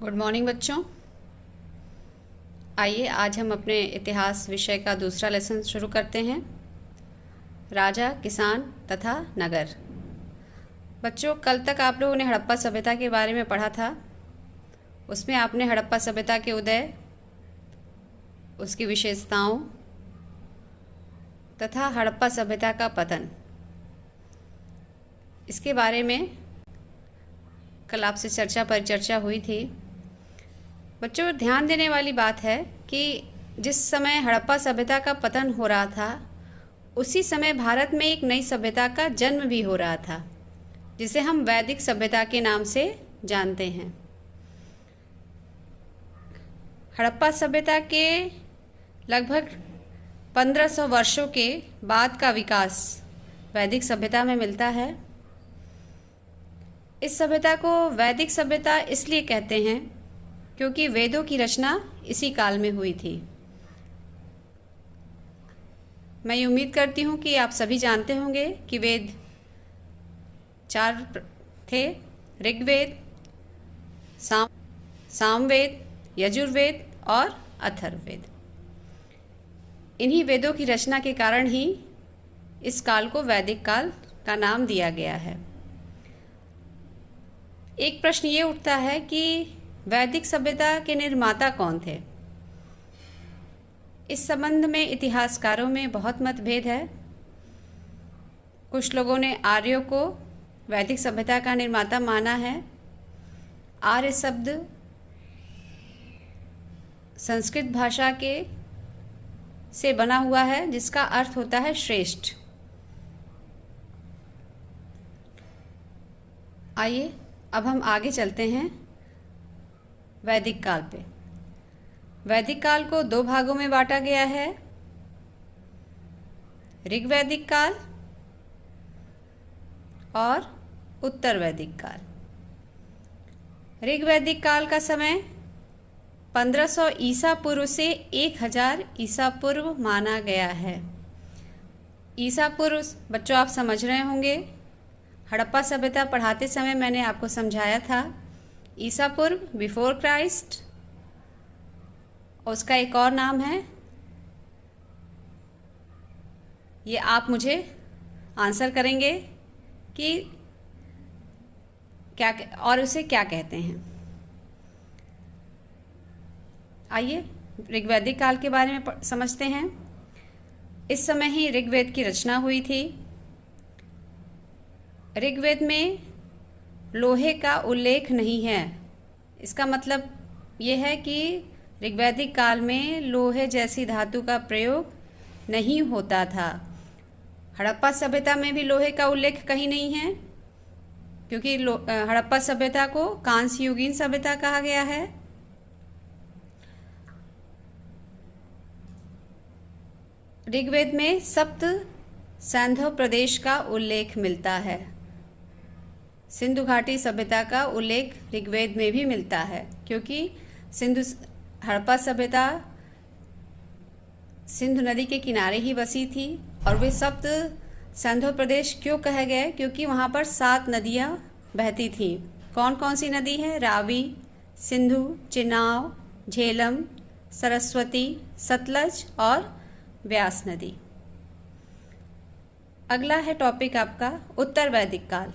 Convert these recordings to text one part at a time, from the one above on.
Good morning बच्चों। आइए आज हम अपने इतिहास विषय का दूसरा लेसन शुरू करते हैं। राजा, किसान तथा नगर। बच्चों, कल तक आप लोगों ने हड़प्पा सभ्यता के बारे में पढ़ा था। उसमें आपने हड़प्पा सभ्यता के उदय, उसकी विशेषताओं तथा हड़प्पा सभ्यता का पतन, इसके बारे में कल आपसे चर्चा परिचर्चा हुई थी। बच्चों, ध्यान देने वाली बात है कि जिस समय हड़प्पा सभ्यता का पतन हो रहा था, उसी समय भारत में एक नई सभ्यता का जन्म भी हो रहा था, जिसे हम वैदिक सभ्यता के नाम से जानते हैं। हड़प्पा सभ्यता के लगभग 1500 वर्षों के बाद का विकास वैदिक सभ्यता में मिलता है। इस सभ्यता को वैदिक सभ्यता इसलिए कहते हैं क्योंकि वेदों की रचना इसी काल में हुई थी। मैं ये उम्मीद करती हूँ कि आप सभी जानते होंगे कि वेद 4 थे: ऋग्वेद, सामवेद, यजुर्वेद और अथर्ववेद। इन्हीं वेदों की रचना के कारण ही इस काल को वैदिक काल का नाम दिया गया है। एक प्रश्न ये उठता है कि वैदिक सभ्यता के निर्माता कौन थे। इस संबंध में इतिहासकारों में बहुत मतभेद है। कुछ लोगों ने आर्यों को वैदिक सभ्यता का निर्माता माना है। आर्य शब्द संस्कृत भाषा के से बना हुआ है, जिसका अर्थ होता है श्रेष्ठ। आइए अब हम आगे चलते हैं वैदिक काल पे। वैदिक काल को 2 भागों में बांटा गया है: ऋग्वैदिक काल और उत्तर वैदिक काल। ऋग्वैदिक काल का समय 1500 ईसा पूर्व से 1000 ईसा पूर्व माना गया है। ईसा पूर्व बच्चों आप समझ रहे होंगे, हड़प्पा सभ्यता पढ़ाते समय मैंने आपको समझाया था। ईसा पूर्व बिफोर क्राइस्ट, और उसका एक और नाम है, ये आप मुझे आंसर करेंगे कि क्या और उसे क्या कहते हैं। आइए ऋग्वैदिक काल के बारे में समझते हैं। इस समय ही ऋग्वेद की रचना हुई थी। ऋग्वेद में लोहे का उल्लेख नहीं है। इसका मतलब ये है कि ऋग्वैदिक काल में लोहे जैसी धातु का प्रयोग नहीं होता था। हड़प्पा सभ्यता में भी लोहे का उल्लेख कहीं नहीं है, क्योंकि हड़प्पा सभ्यता को कांस्य युगीन सभ्यता कहा गया है। ऋग्वेद में सप्त सैंधव प्रदेश का उल्लेख मिलता है। सिंधु घाटी सभ्यता का उल्लेख ऋग्वेद में भी मिलता है, क्योंकि हड़प्पा सभ्यता सिंधु नदी के किनारे ही बसी थी। और वे सप्त सैंधव प्रदेश क्यों कहे गए? क्योंकि वहाँ पर 7 नदियाँ बहती थीं। कौन कौन सी नदी है? रावी, सिंधु, चिनाब, झेलम, सरस्वती, सतलज और व्यास नदी। अगला है टॉपिक आपका उत्तर वैदिक काल।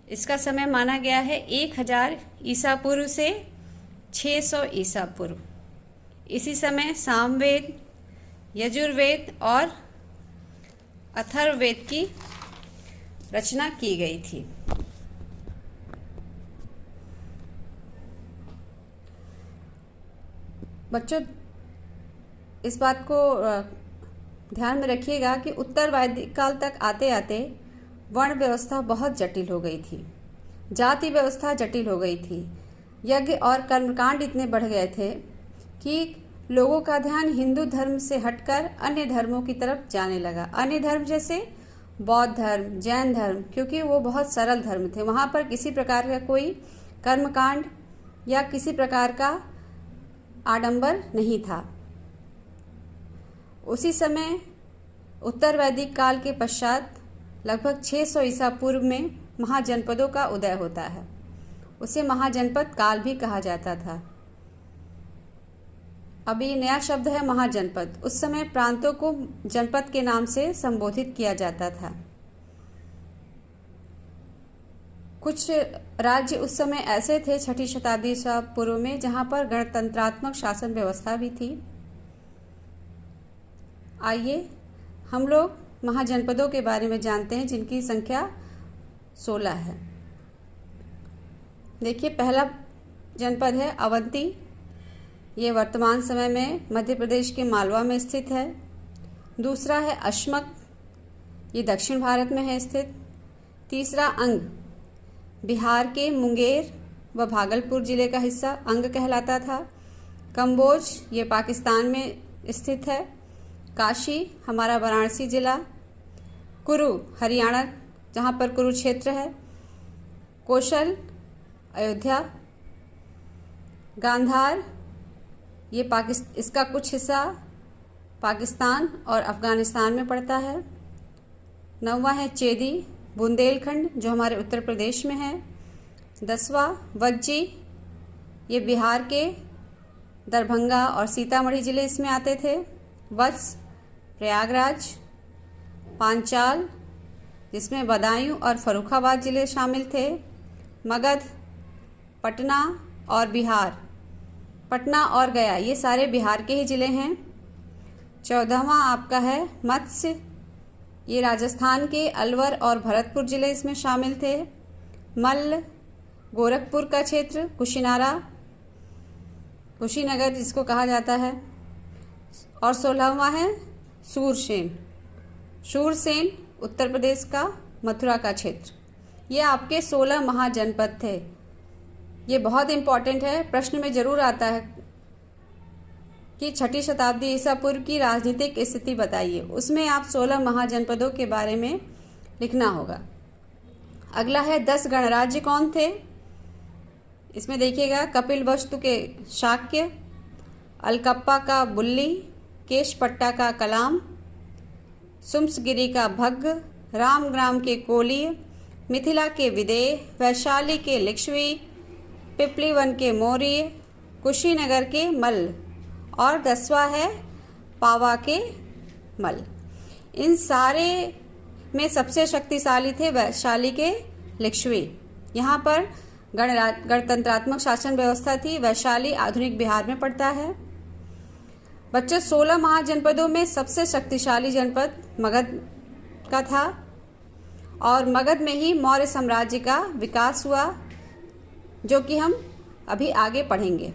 इसका समय माना गया है 1000 ईसा पूर्व से 600 ईसा पूर्व। इसी समय सामवेद, यजुर्वेद और अथर्ववेद की रचना की गई थी। बच्चों, इस बात को ध्यान में रखिएगा कि उत्तर वैदिक काल तक आते आते वर्ण व्यवस्था बहुत जटिल हो गई थी, जाति व्यवस्था जटिल हो गई थी। यज्ञ और कर्मकांड इतने बढ़ गए थे कि लोगों का ध्यान हिंदू धर्म से हटकर अन्य धर्मों की तरफ जाने लगा। अन्य धर्म जैसे बौद्ध धर्म, जैन धर्म, क्योंकि वो बहुत सरल धर्म थे। वहाँ पर किसी प्रकार का कोई कर्मकांड या किसी प्रकार का आडंबर नहीं था। उसी समय उत्तर वैदिक काल के पश्चात लगभग 600 ईसा पूर्व में महाजनपदों का उदय होता है। उसे महाजनपद काल भी कहा जाता था। अब ये नया शब्द है महाजनपद। उस समय प्रांतों को जनपद के नाम से संबोधित किया जाता था। कुछ राज्य उस समय ऐसे थे 6ठी शताब्दी ईसा पूर्व में जहां पर गणतंत्रात्मक शासन व्यवस्था भी थी। आइए हम लोग महाजनपदों के बारे में जानते हैं जिनकी संख्या 16 है। देखिए, पहला जनपद है अवंती। ये वर्तमान समय में मध्य प्रदेश के मालवा में स्थित है। दूसरा है अश्मक, ये दक्षिण भारत में है स्थित। तीसरा अंग, बिहार के मुंगेर व भागलपुर जिले का हिस्सा अंग कहलाता था। कम्बोज, ये पाकिस्तान में स्थित है। काशी, हमारा वाराणसी जिला। कुरु, हरियाणा, जहाँ पर कुरुक्षेत्र है। कौशल, अयोध्या। गांधार, ये इसका कुछ हिस्सा पाकिस्तान और अफ़गानिस्तान में पड़ता है। 9वां है चेदी, बुंदेलखंड, जो हमारे उत्तर प्रदेश में है। 10वां वज्जी, ये बिहार के दरभंगा और सीतामढ़ी जिले इसमें आते थे। वत्स, प्रयागराज। पांचाल, जिसमें बदायूं और फर्रुखाबाद जिले शामिल थे। मगध, पटना और बिहार, पटना और गया, ये सारे बिहार के ही ज़िले हैं। 14वां आपका है मत्स्य, ये राजस्थान के अलवर और भरतपुर ज़िले इसमें शामिल थे। मल्ल, गोरखपुर का क्षेत्र, कुशीनगर जिसको कहा जाता है। और 16वां है सूरसेन। शूरसेन उत्तर प्रदेश का मथुरा का क्षेत्र। ये आपके 16 महाजनपद थे। ये बहुत इम्पॉर्टेंट है, प्रश्न में ज़रूर आता है कि 6ठी शताब्दी ईसा पूर्व की राजनीतिक स्थिति बताइए। उसमें आप 16 महाजनपदों के बारे में लिखना होगा। अगला है 10 गणराज्य कौन थे। इसमें देखिएगा, कपिलवस्तु के शाक्य, अलकप्पा का बुल्ली, केशपट्टा का कलाम, सुम्सगिरी का भग्ग, रामग्राम के कोलीय, मिथिला के विदेह, वैशाली के लिच्छवी, पिपलीवन के मौर्य, कुशीनगर के मल्ल और 10वां है पावा के मल्ल। इन सारे में सबसे शक्तिशाली थे वैशाली के लिच्छवी। यहाँ पर गणतंत्रात्मक शासन व्यवस्था थी। वैशाली आधुनिक बिहार में पड़ता है। बच्चों, 16 महाजनपदों में सबसे शक्तिशाली जनपद मगध का था और मगध में ही मौर्य साम्राज्य का विकास हुआ, जो कि हम अभी आगे पढ़ेंगे।